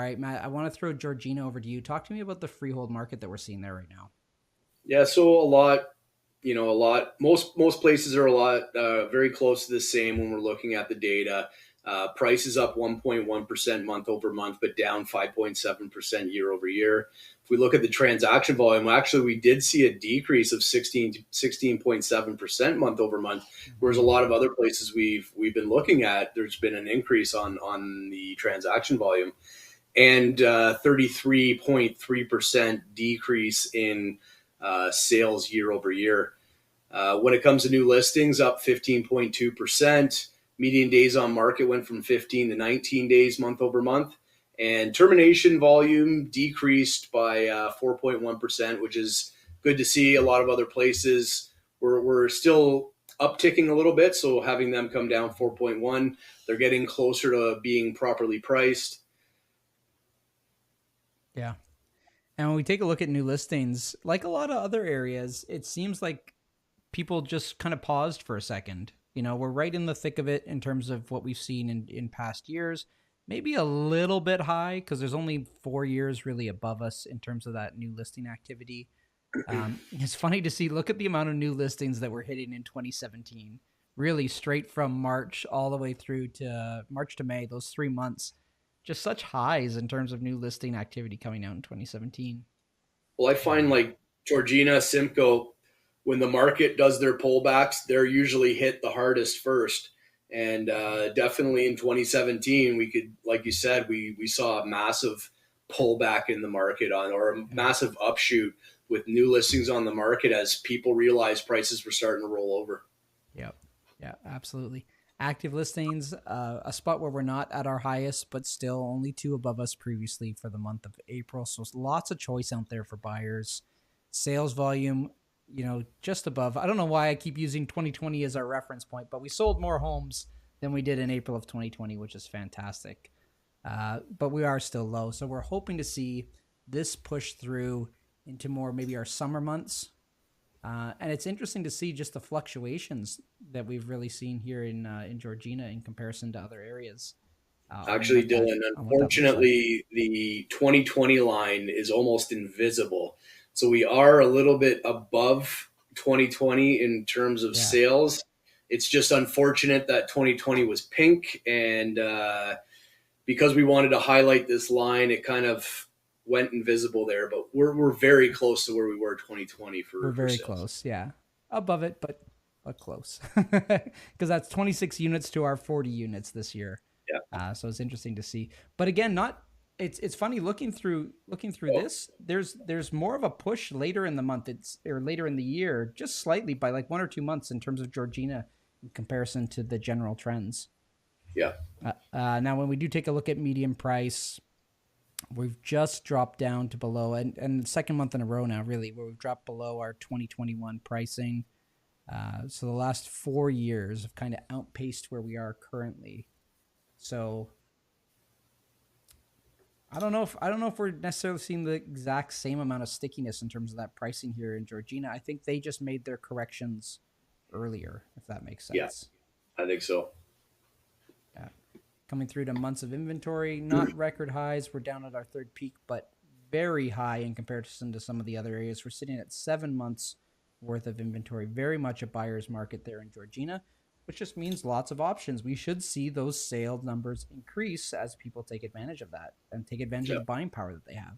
right, Matt, I want to throw Georgina over to you. Talk to me about the freehold market that we're seeing there right now. Yeah, so a lot. Most places are a lot very close to the same when we're looking at the data. Price is up 1.1% month over month, but down 5.7% year over year. If we look at the transaction volume, actually, we did see a decrease of 16.7% month over month, whereas a Mhm. lot of other places we've been looking at, there's been an increase on the transaction volume and 33.3% decrease in sales year over year. When it comes to new listings, up 15.2%. Median days on market went from 15 to 19 days month over month. And termination volume decreased by 4.1%, which is good to see. A lot of other places we're still upticking a little bit. So having them come down 4.1, they're getting closer to being properly priced. Yeah. And when we take a look at new listings, like a lot of other areas, it seems like people just kind of paused for a second. We're right in the thick of it in terms of what we've seen in past years. Maybe a little bit high because there's only 4 years really above us in terms of that new listing activity. It's funny to see, look at the amount of new listings that we're hitting in 2017, really straight from March all the way through to March to May, those 3 months, just such highs in terms of new listing activity coming out in 2017. Well, I find like Georgina, Simcoe, when the market does their pullbacks, they're usually hit the hardest first. And definitely in 2017, we could, like you said, we saw a massive pullback in the market or a Yeah. massive upshoot with new listings on the market as people realized prices were starting to roll over. Yep. Yeah, absolutely. Active listings, a spot where we're not at our highest, but still only two above us previously for the month of April. So lots of choice out there for buyers. Sales volume, just above. I don't know why I keep using 2020 as our reference point, but we sold more homes than we did in April of 2020, which is fantastic. But we are still low. So we're hoping to see this push through into more maybe our summer months, and it's interesting to see just the fluctuations that we've really seen here in Georgina in comparison to other areas, Actually, Dylan, on what that looks like. unfortunately, the 2020 line is almost invisible. So we are a little bit above 2020 in terms of Yeah, sales. It's just unfortunate that 2020 was pink. And because we wanted to highlight this line, it kind of went invisible there. But we're very close to where we were 2020 we're for very sales. close. Yeah, above it, but close, because that's 26 units to our 40 units this year. Yeah. So it's interesting to see. But again, not it's funny looking through Oh, this. There's more of a push later in the month. It's or later in the year, just slightly by like 1 or 2 months in terms of Georgina in comparison to the general trends. yeah. Now, when we do take a look at median price, we've just dropped down to below, and the second month in a row now, really, where we've dropped below our 2021 pricing. So the last 4 years have kind of outpaced where we are currently. So I don't know if we're necessarily seeing the exact same amount of stickiness in terms of that pricing here in Georgina. I think they just made their corrections earlier, if that makes Yeah, sense. I think so. Yeah. Coming through to months of inventory, not record highs. We're down at our third peak, but very high in comparison to some of the other areas. We're sitting at 7 months worth of inventory. Very much a buyer's market there in Georgina, which just means lots of options. We should see those sale numbers increase as people take advantage of that and take advantage of Yeah. the buying power that they have.